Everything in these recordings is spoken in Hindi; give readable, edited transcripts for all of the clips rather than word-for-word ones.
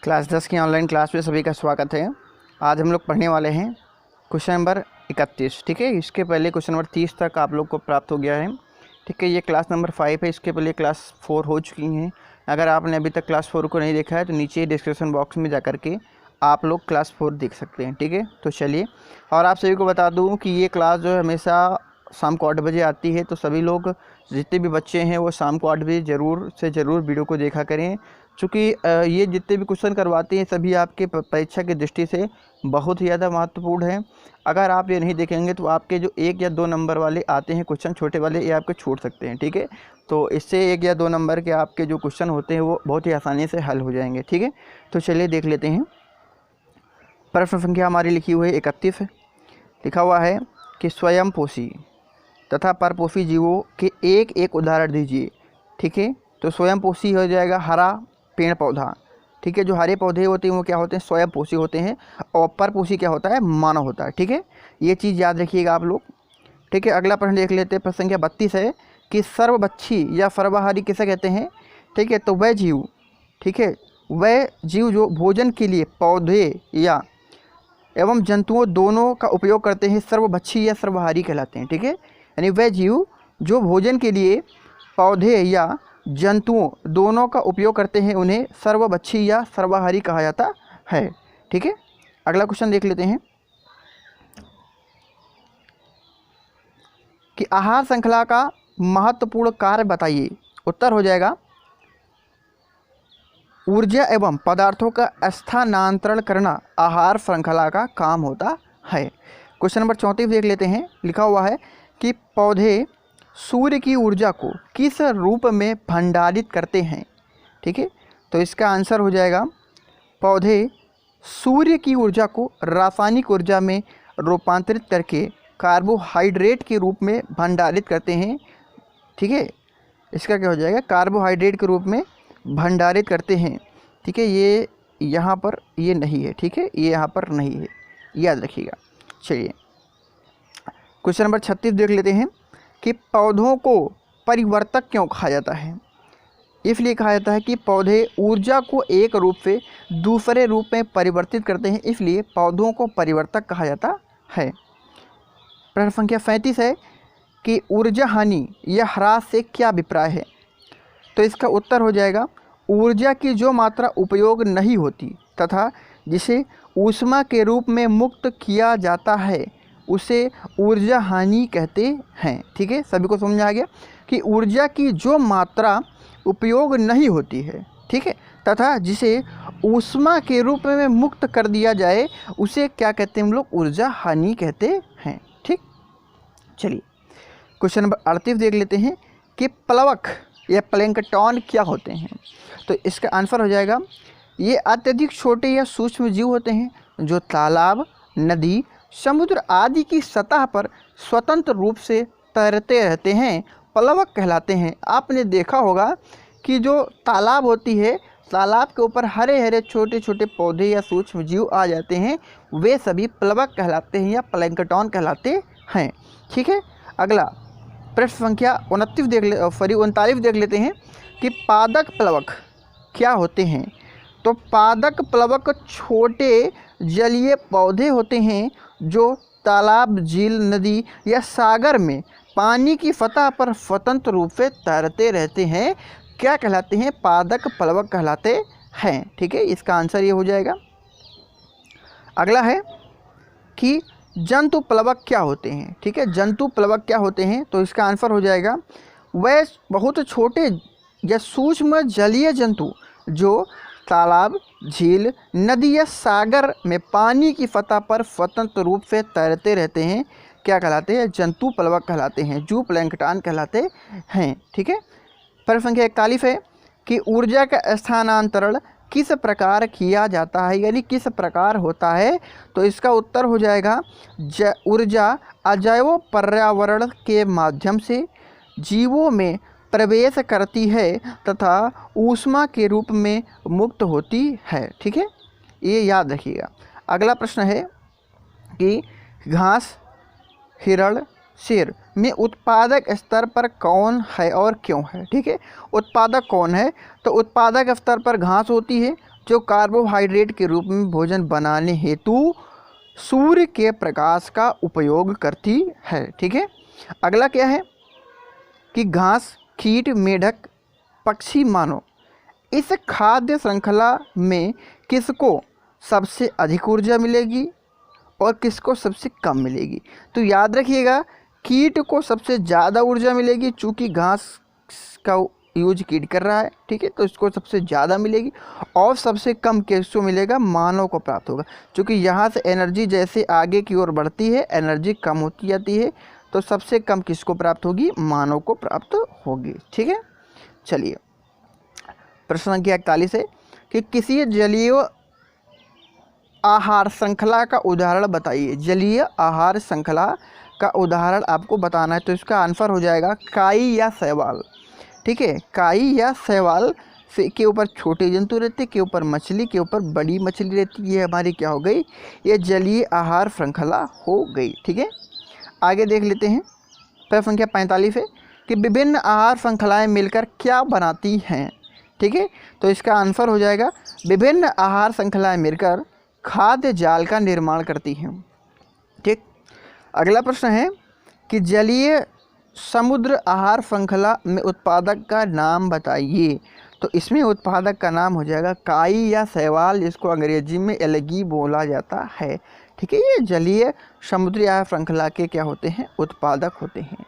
क्लास 10 की ऑनलाइन क्लास में सभी का स्वागत है। आज हम लोग पढ़ने वाले हैं क्वेश्चन नंबर 31। ठीक है, इसके पहले क्वेश्चन नंबर 30 तक आप लोग को प्राप्त हो गया है। ठीक है, ये क्लास नंबर 5 है, इसके पहले क्लास 4 हो चुकी हैं। अगर आपने अभी तक क्लास 4 को नहीं देखा है तो नीचे डिस्क्रिप्शन बॉक्स में जा करके आप लोग क्लास 4 देख सकते हैं। ठीक है, तो चलिए, और आप सभी को बता दूँ कि ये क्लास जो है हमेशा शाम को 8 बजे आती है, तो सभी लोग जितने भी बच्चे हैं वो शाम को 8 बजे ज़रूर से ज़रूर वीडियो को देखा करें, चूँकि ये जितने भी क्वेश्चन करवाते हैं सभी आपके परीक्षा की दृष्टि से बहुत ही ज़्यादा महत्वपूर्ण है। अगर आप ये नहीं देखेंगे तो आपके जो 1 या 2 नंबर वाले आते हैं क्वेश्चन छोटे वाले, ये आपके छूट सकते हैं। ठीक है, तो इससे 1 या 2 नंबर के आपके जो क्वेश्चन होते हैं वो बहुत ही आसानी से हल हो जाएंगे। ठीक है, तो चलिए देख लेते हैं। प्रश्न संख्या हमारी लिखी हुई है 31 है। लिखा हुआ है कि स्वयंपोषी तथा परपोषी जीवों के एक एक उदाहरण दीजिए। ठीक है, तो स्वयंपोषी हो जाएगा हरा पेड़ पौधा। ठीक है, जो हरे पौधे होते हैं वो क्या होते हैं, स्वयंपोषी होते हैं, और परपोषी क्या होता है, मानव होता है। ठीक है, ये चीज़ याद रखिएगा आप लोग। ठीक है, अगला प्रश्न देख लेते हैं। प्रश्न संख्या 32 है कि सर्वभक्षी या सर्वाहारी किसे कहते हैं। ठीक है, तो वह जीव, ठीक है, वह जीव जो भोजन के लिए पौधे या एवं जंतुओं दोनों का उपयोग करते हैं सर्वभक्षी या सर्वाहारी कहलाते हैं। ठीक है, यानी वह जीव जो भोजन के लिए पौधे या जंतुओं दोनों का उपयोग करते हैं उन्हें सर्वभक्षी या सर्वाहारी कहा जाता है। ठीक है, अगला क्वेश्चन देख लेते हैं कि आहार श्रृंखला का महत्वपूर्ण कार्य बताइए। उत्तर हो जाएगा ऊर्जा एवं पदार्थों का स्थानांतरण करना आहार श्रृंखला का काम होता है। क्वेश्चन नंबर 34 देख लेते हैं। लिखा हुआ है कि पौधे सूर्य की ऊर्जा को किस रूप में भंडारित करते हैं। ठीक है, तो इसका आंसर हो जाएगा पौधे सूर्य की ऊर्जा को रासायनिक ऊर्जा में रूपांतरित करके कार्बोहाइड्रेट के रूप में भंडारित करते हैं। ठीक है, इसका क्या हो जाएगा, कार्बोहाइड्रेट के रूप में भंडारित करते हैं। ठीक है, ये यहाँ पर ये नहीं है। ठीक है, ये यहाँ पर नहीं है, याद रखिएगा। चलिए क्वेश्चन नंबर 36 देख लेते हैं कि पौधों को परिवर्तक क्यों कहा जाता है। इसलिए कहा जाता है कि पौधे ऊर्जा को एक रूप से दूसरे रूप में परिवर्तित करते हैं, इसलिए पौधों को परिवर्तक कहा जाता है। प्रश्न संख्या 37 है कि ऊर्जा हानि या ह्रास से क्या अभिप्राय है। तो इसका उत्तर हो जाएगा ऊर्जा की जो मात्रा उपयोग नहीं होती तथा जिसे ऊष्मा के रूप में मुक्त किया जाता है उसे ऊर्जा हानि कहते हैं। ठीक है, सभी को समझ आ गया कि ऊर्जा की जो मात्रा उपयोग नहीं होती है, ठीक है, तथा जिसे ऊष्मा के रूप में मुक्त कर दिया जाए उसे क्या कहते हैं हम लोग, ऊर्जा हानि कहते हैं। ठीक, चलिए क्वेश्चन नंबर 38 देख लेते हैं कि प्लवक या प्लैंकटन क्या होते हैं। तो इसका आंसर हो जाएगा ये अत्यधिक छोटे या सूक्ष्म जीव होते हैं जो तालाब, नदी, समुद्र आदि की सतह पर स्वतंत्र रूप से तैरते रहते हैं, प्लवक कहलाते हैं। आपने देखा होगा कि जो तालाब होती है, तालाब के ऊपर हरे हरे छोटे छोटे पौधे या सूक्ष्म जीव आ जाते हैं, वे सभी प्लवक कहलाते हैं या प्लैंकटन कहलाते हैं। ठीक है, अगला प्रश्न संख्या 39 देख लेते हैं कि पादक प्लवक क्या होते हैं। तो पादक प्लवक छोटे जलीय पौधे होते हैं जो तालाब, झील, नदी या सागर में पानी की सतह पर स्वतंत्र रूप से तैरते रहते हैं। क्या कहलाते हैं, पादक प्लवक कहलाते हैं। ठीक है, इसका आंसर ये हो जाएगा। अगला है कि जंतु प्लवक क्या होते हैं। ठीक है, जंतु प्लवक क्या होते हैं, तो इसका आंसर हो जाएगा वह बहुत छोटे या सूक्ष्म जलीय जंतु जो तालाब, झील, नदी या सागर में पानी की सतह पर स्वतंत्र रूप से तैरते रहते हैं, क्या कहलाते हैं, जंतु प्लवक कहलाते हैं, जू प्लैंकटन कहलाते हैं। ठीक है, प्रश्न संख्या 41 है कि ऊर्जा का स्थानांतरण किस प्रकार किया जाता है, यानी किस प्रकार होता है। तो इसका उत्तर हो जाएगा ऊर्जा अजैव पर्यावरण के माध्यम से जीवों में प्रवेश करती है तथा ऊष्मा के रूप में मुक्त होती है। ठीक है, ये याद रखिएगा। अगला प्रश्न है कि घास, हिरण, शेर में उत्पादक स्तर पर कौन है और क्यों है। ठीक है, उत्पादक कौन है, तो उत्पादक स्तर पर घास होती है जो कार्बोहाइड्रेट के रूप में भोजन बनाने हेतु सूर्य के प्रकाश का उपयोग करती है। ठीक है, अगला क्या है कि घास, कीट, मेढक, पक्षी, मानव, इस खाद्य श्रृंखला में किसको सबसे अधिक ऊर्जा मिलेगी और किसको सबसे कम मिलेगी। तो याद रखिएगा, कीट को सबसे ज़्यादा ऊर्जा मिलेगी, चूँकि घास का यूज कीट कर रहा है। ठीक है, तो इसको सबसे ज़्यादा मिलेगी। और सबसे कम किसको मिलेगा, मानव को प्राप्त होगा, क्योंकि यहाँ से एनर्जी जैसे आगे की ओर बढ़ती है एनर्जी कम होती जाती है, तो सबसे कम किसको प्राप्त होगी, मानव को प्राप्त होगी। ठीक है, चलिए प्रश्न संख्या 41 है कि किसी जलीय आहार श्रृंखला का उदाहरण बताइए। जलीय आहार श्रृंखला का उदाहरण आपको बताना है, तो इसका आंसर हो जाएगा काई या शैवाल। ठीक है, काई या शैवाल से के ऊपर छोटे जंतु रहते, के ऊपर मछली, के ऊपर बड़ी मछली रहती है। ये हमारी क्या हो गई, ये जलीय आहार श्रृंखला हो गई। ठीक है, आगे देख लेते हैं। प्रश्न संख्या 45 है कि विभिन्न आहार श्रृंखलाएं मिलकर क्या बनाती हैं। ठीक है, तो इसका आंसर हो जाएगा विभिन्न आहार श्रृंखलाएं मिलकर खाद्य जाल का निर्माण करती हैं। ठीक, अगला प्रश्न है कि जलीय समुद्र आहार श्रृंखला में उत्पादक का नाम बताइए। तो इसमें उत्पादक का नाम हो जाएगा काई या शैवाल, जिसको अंग्रेजी में एलगी बोला जाता है। ठीक है, ये जलीय समुद्री आहार श्रृंखला के क्या होते हैं, उत्पादक होते हैं।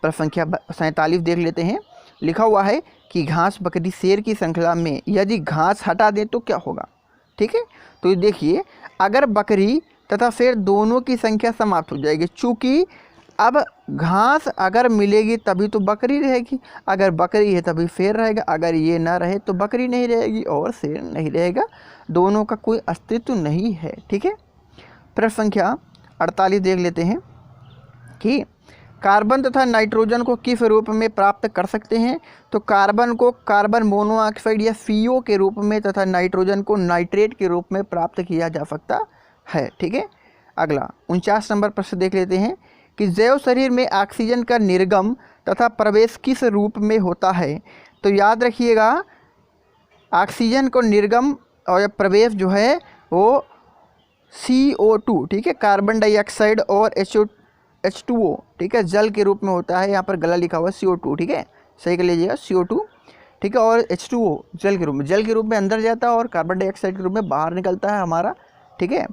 प्रश्न संख्या 47 देख लेते हैं। लिखा हुआ है कि घास, बकरी, शेर की श्रृंखला में यदि घास हटा दें तो क्या होगा। ठीक है, तो देखिए, अगर बकरी तथा शेर दोनों की संख्या समाप्त हो जाएगी, चूँकि अब घास अगर मिलेगी तभी तो बकरी रहेगी, अगर बकरी है तभी शेर रहेगा, अगर ये ना रहे तो बकरी नहीं रहेगी और शेर नहीं रहेगा, दोनों का कोई अस्तित्व नहीं है। ठीक है, प्रश्न संख्या 48 देख लेते हैं कि कार्बन तथा नाइट्रोजन को किस रूप में प्राप्त कर सकते हैं। तो कार्बन को कार्बन मोनोऑक्साइड या CO के रूप में तथा नाइट्रोजन को नाइट्रेट के रूप में प्राप्त किया जा सकता है। ठीक है, अगला 49 नंबर प्रश्न देख लेते हैं कि जैव शरीर में ऑक्सीजन का निर्गम तथा प्रवेश किस रूप में होता है। तो याद रखिएगा, ऑक्सीजन को निर्गम और प्रवेश जो है वो CO2, ठीक है, कार्बन डाइऑक्साइड और H2O, ठीक है, जल के रूप में होता है। यहाँ पर गला लिखा हुआ CO2, ठीक है, सही कर लीजिएगा, CO2, ठीक है, और H2O जल के रूप में अंदर जाता है और कार्बन डाइऑक्साइड के रूप में बाहर निकलता है हमारा। ठीक है,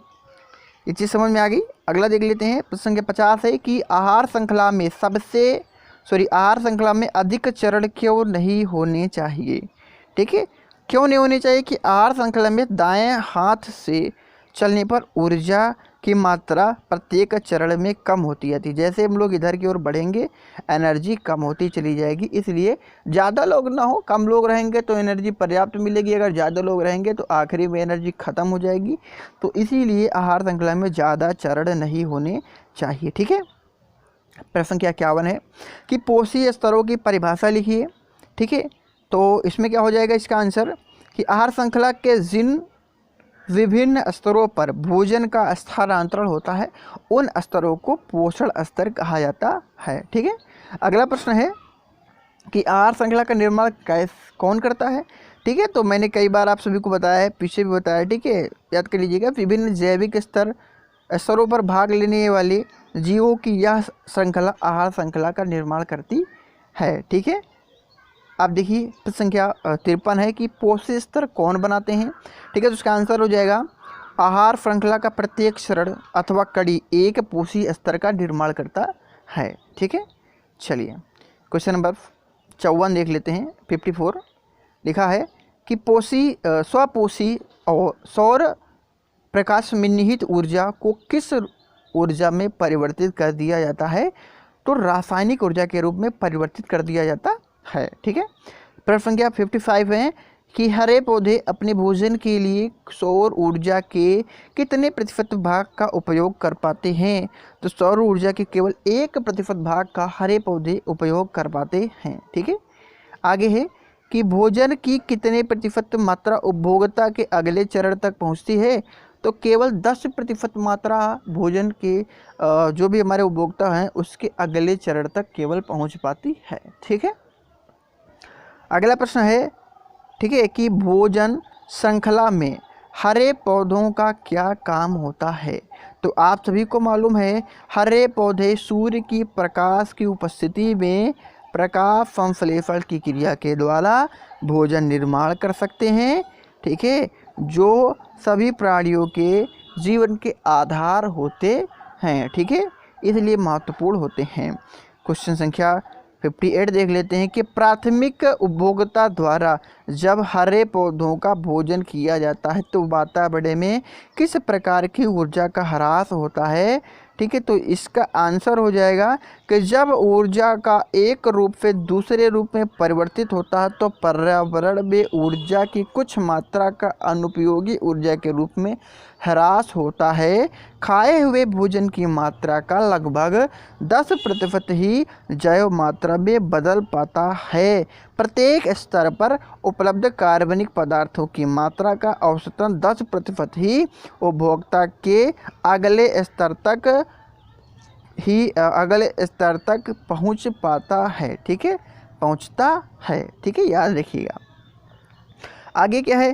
ये चीज़ समझ में आ गई। अगला देख लेते हैं। प्रश्न संख्या 50 है कि आहार श्रृंखला में अधिक चरण क्यों नहीं होने चाहिए। ठीक है, क्यों नहीं होने चाहिए कि आहार श्रृंखला में दाएं हाथ से चलने पर ऊर्जा की मात्रा प्रत्येक चरण में कम होती जाती है। जैसे हम लोग इधर की ओर बढ़ेंगे एनर्जी कम होती चली जाएगी, इसलिए ज़्यादा लोग ना हो, कम लोग रहेंगे तो एनर्जी पर्याप्त मिलेगी, अगर ज़्यादा लोग रहेंगे तो आखिरी में एनर्जी ख़त्म हो जाएगी। तो इसीलिए आहार श्रृंखला में ज़्यादा चरण नहीं होने चाहिए। ठीक है, प्रश्न संख्या 51 है कि पोषी स्तरों की परिभाषा लिखिए। ठीक है, तो इसमें क्या हो जाएगा, इसका आंसर कि आहार श्रृंखला के जिन विभिन्न स्तरों पर भोजन का स्थानांतरण होता है उन स्तरों को पोषण स्तर कहा जाता है। ठीक है, अगला प्रश्न है कि आहार श्रृंखला का निर्माण कौन करता है। ठीक है, तो मैंने कई बार आप सभी को बताया है, पीछे भी बताया है। ठीक है, याद कर लीजिएगा, विभिन्न जैविक स्तरों पर भाग लेने वाले जीवों की यह श्रृंखला आहार श्रृंखला का निर्माण करती है। ठीक है, आप देखिए प्रश्न संख्या 53 है कि पोषी स्तर कौन बनाते हैं। ठीक है, तो उसका आंसर हो जाएगा आहार श्रृंखला का प्रत्येक चरण अथवा कड़ी एक पोषी स्तर का निर्माण करता है। ठीक है, चलिए क्वेश्चन नंबर 54 देख लेते हैं। 54 लिखा है कि स्वपोषी और सौर प्रकाश में निहित ऊर्जा को किस ऊर्जा में परिवर्तित कर दिया जाता है। तो रासायनिक ऊर्जा के रूप में परिवर्तित कर दिया जाता है। ठीक है, प्रश्न संख्या 55 है कि हरे पौधे अपने भोजन के लिए सौर ऊर्जा के कितने प्रतिशत भाग का उपयोग कर पाते हैं। तो सौर ऊर्जा के केवल 1% भाग का हरे पौधे उपयोग कर पाते हैं। ठीक है, आगे है कि भोजन की कितने प्रतिशत मात्रा उपभोक्ता के अगले चरण तक पहुंचती है। तो केवल 10% मात्रा भोजन के जो भी हमारे उपभोक्ता हैं उसके अगले चरण तक केवल पहुंच पाती है। ठीक है, अगला प्रश्न है, ठीक है, कि भोजन श्रृंखला में हरे पौधों का क्या काम होता है? तो आप सभी को मालूम है, हरे पौधे सूर्य की प्रकाश की उपस्थिति में प्रकाश संश्लेषण की क्रिया के द्वारा भोजन निर्माण कर सकते हैं। ठीक है, जो सभी प्राणियों के जीवन के आधार होते हैं। ठीक है, इसलिए महत्वपूर्ण होते हैं। क्वेश्चन संख्या 58 देख लेते हैं कि प्राथमिक उपभोक्ता द्वारा जब हरे पौधों का भोजन किया जाता है तो वातावरण में किस प्रकार की ऊर्जा का ह्रास होता है? ठीक है, तो इसका आंसर हो जाएगा कि जब ऊर्जा का एक रूप से दूसरे रूप में परिवर्तित होता है तो पर्यावरण में ऊर्जा की कुछ मात्रा का अनुपयोगी ऊर्जा के रूप में ह्रास होता है। खाए हुए भोजन की मात्रा का लगभग 10% ही जैव मात्रा में बदल पाता है। प्रत्येक स्तर पर उपलब्ध कार्बनिक पदार्थों की मात्रा का औसतन 10% ही उपभोक्ता के अगले स्तर तक पहुंच पाता है। ठीक है, पहुंचता है। ठीक है, याद रखिएगा। आगे क्या है?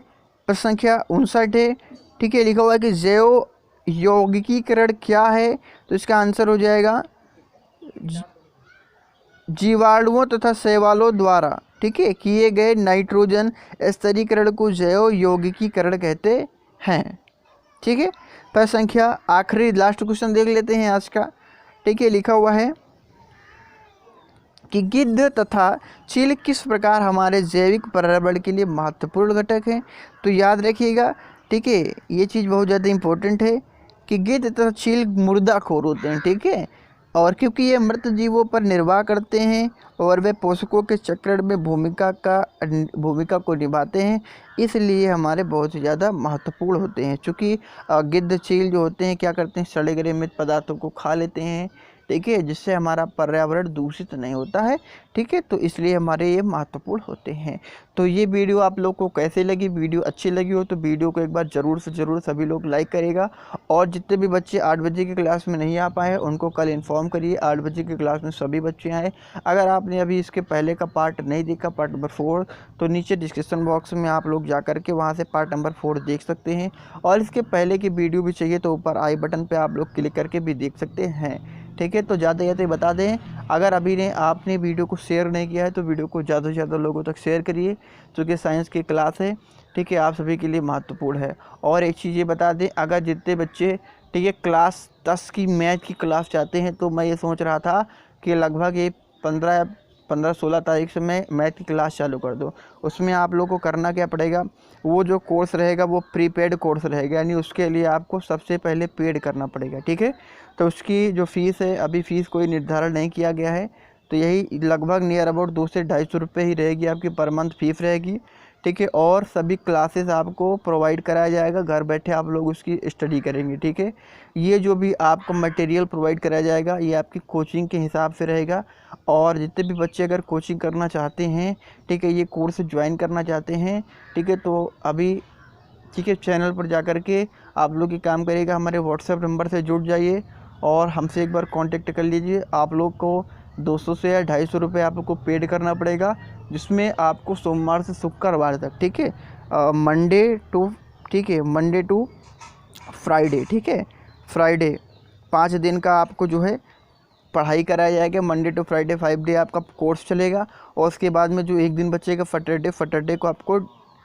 प्रश्न संख्या 59 है। ठीक है, लिखा हुआ है कि जैव यौगिकीकरण क्या है? तो इसका आंसर हो जाएगा जीवाणुओं तथा शैवालों द्वारा, ठीक है, किए गए नाइट्रोजन स्तरीकरण को जैव यौगिकीकरण कहते हैं। ठीक है, पर संख्या आखिरी लास्ट क्वेश्चन देख लेते हैं आज का। ठीक है, लिखा हुआ है कि गिद्ध तथा चील किस प्रकार हमारे जैविक पर्यावरण के लिए महत्वपूर्ण घटक हैं? तो याद रखिएगा। ठीक है, ये चीज़ बहुत ज़्यादा इम्पोर्टेंट है कि गिद्ध तथा चील मुर्दाखोर होते हैं। ठीक है, और क्योंकि ये मृत जीवों पर निर्वाह करते हैं और वे पोषकों के चक्र में भूमिका को निभाते हैं, इसलिए हमारे बहुत ही ज़्यादा महत्वपूर्ण होते हैं। चूँकि गिद्ध चील जो होते हैं क्या करते हैं, सड़े गले मृत पदार्थों को खा लेते हैं। ठीक है, जिससे हमारा पर्यावरण दूषित नहीं होता है। ठीक है, तो इसलिए हमारे ये महत्वपूर्ण होते हैं। तो ये वीडियो आप लोग को कैसे लगी? वीडियो अच्छी लगी हो तो वीडियो को एक बार ज़रूर से ज़रूर सभी लोग लाइक करेगा। और जितने भी बच्चे 8 बजे की क्लास में नहीं आ पाए उनको कल इन्फॉर्म करिए 8 बजे की क्लास में सभी बच्चे आए। अगर आपने अभी इसके पहले का पार्ट नहीं देखा, पार्ट नंबर 4, तो नीचे डिस्क्रिप्शन बॉक्स में आप लोग जा करके वहाँ से पार्ट नंबर 4 देख सकते हैं। और इसके पहले की वीडियो भी चाहिए तो ऊपर आई बटन पर आप लोग क्लिक करके भी देख सकते हैं। ठीक है, तो ज़्यादा ज़्यादा बता दें, अगर अभी आपने वीडियो को शेयर नहीं किया है तो वीडियो को ज़्यादा से ज़्यादा लोगों तक शेयर करिए, क्योंकि साइंस की क्लास है। ठीक है, आप सभी के लिए महत्वपूर्ण है। और एक चीज़ ये बता दें, अगर जितने बच्चे ठीक है क्लास 10 की मैथ की क्लास चाहते हैं तो मैं ये सोच रहा था कि लगभग ये 15-16 तारीख से मैं मैथ की क्लास चालू कर दूँ। उसमें आप लोग को करना क्या पड़ेगा, वो जो कोर्स रहेगा वो प्रीपेड कोर्स रहेगा, यानी उसके लिए आपको सबसे पहले पेड करना पड़ेगा। ठीक है, तो उसकी जो फ़ीस है, अभी फ़ीस कोई निर्धारण नहीं किया गया है, तो यही लगभग नियर अबाउट 200 से 250 रुपये ही रहेगी आपकी पर मंथ फीस रहेगी। ठीक है, और सभी क्लासेस आपको प्रोवाइड कराया जाएगा, घर बैठे आप लोग उसकी स्टडी करेंगे। ठीक है, ये जो भी आपको मटेरियल प्रोवाइड कराया जाएगा ये आपकी कोचिंग के हिसाब से रहेगा। और जितने भी बच्चे अगर कोचिंग करना चाहते हैं, ठीक है, ये कोर्स ज्वाइन करना चाहते हैं, ठीक है, तो अभी ठीक है चैनल पर जा कर के आप लोग ये काम करिएगा, हमारे व्हाट्सएप नंबर से जुड़ जाइए और हमसे एक बार कांटेक्ट कर लीजिए। आप लोग को 200 से या 250 रुपये आप लोग को पेड करना पड़ेगा, जिसमें आपको सोमवार से शुक्रवार तक, ठीक है, मंडे टू फ्राइडे, ठीक है, फ्राइडे 5 दिन का आपको जो है पढ़ाई कराया जाएगा। मंडे टू फ्राइडे 5 डे आपका कोर्स चलेगा। और उसके बाद में जो एक दिन बचेगा सैटरडे को आपको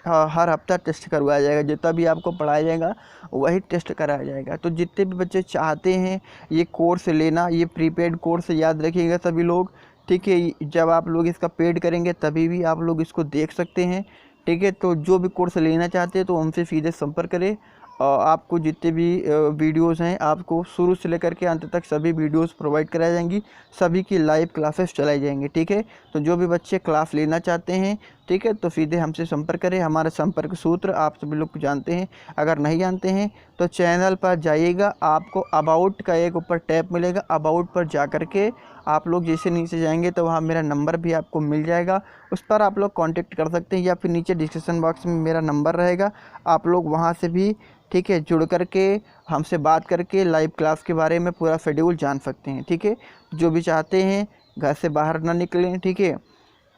हर हफ्ता टेस्ट करवाया जाएगा। जितना भी आपको पढ़ाया जाएगा वही टेस्ट कराया जाएगा। तो जितने भी बच्चे चाहते हैं ये कोर्स लेना, ये प्रीपेड कोर्स याद रखिएगा सभी लोग। ठीक है, जब आप लोग इसका पेड करेंगे तभी भी आप लोग इसको देख सकते हैं। ठीक है, तो जो भी कोर्स लेना चाहते हैं तो हमसे सीधे संपर्क करें। आपको जितने भी वीडियोस हैं आपको शुरू से लेकर के अंत तक सभी वीडियोस प्रोवाइड कराई जाएंगी, सभी की लाइव क्लासेस चलाई जाएंगी। ठीक है, तो जो भी बच्चे क्लास लेना चाहते हैं, ठीक है, तो सीधे हमसे संपर्क करें। हमारा संपर्क सूत्र आप सभी लोग जानते हैं, अगर नहीं जानते हैं तो चैनल पर जाइएगा, आपको अबाउट का एक ऊपर टैब मिलेगा, अबाउट पर जा कर के आप लोग जैसे नीचे जाएंगे तो वहाँ मेरा नंबर भी आपको मिल जाएगा, उस पर आप लोग कांटेक्ट कर सकते हैं, या फिर नीचे डिस्क्रिप्शन बॉक्स में मेरा नंबर रहेगा, आप लोग वहाँ से भी ठीक है जुड़ करके हमसे बात करके लाइव क्लास के बारे में पूरा शेड्यूल जान सकते हैं। ठीक है, जो भी चाहते हैं घर से बाहर ना निकलें, ठीक है,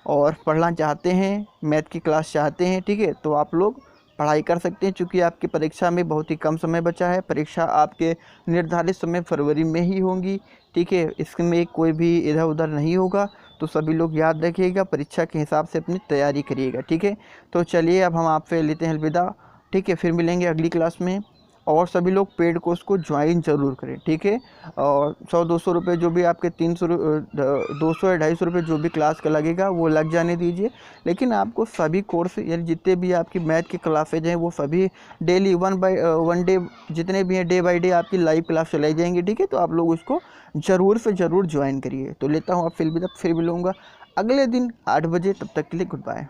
और पढ़ना चाहते हैं, मैथ की क्लास चाहते हैं, ठीक है, तो आप लोग पढ़ाई कर सकते हैं, चूँकि आपकी परीक्षा में बहुत ही कम समय बचा है। परीक्षा आपके निर्धारित समय फरवरी में ही होंगी, ठीक है। इसमें कोई भी इधर उधर नहीं होगा, तो सभी लोग याद रखिएगा, परीक्षा के हिसाब से अपनी तैयारी करिएगा, ठीक है। तो चलिए अब हम आपसे लेते हैं अलविदा, ठीक है। फिर मिलेंगे अगली क्लास में, और सभी लोग पेड कोर्स को ज्वाइन ज़रूर करें, ठीक है। और 100-200 रुपये जो भी आपके 200 या 250 रुपये जो भी क्लास का लगेगा वो लग जाने दीजिए, लेकिन आपको सभी कोर्स यानी जितने भी आपकी मैथ की क्लासेज हैं वो सभी डेली 1 डे जितने भी हैं डे बाय डे आपकी लाइव क्लास चलाई जाएंगी, ठीक है। तो आप लोग उसको ज़रूर से ज़रूर ज्वाइन करिए। तो लेता हूँ आप फिर मिलूँगा अगले दिन 8 बजे, तब तक के लिए गुड बाय।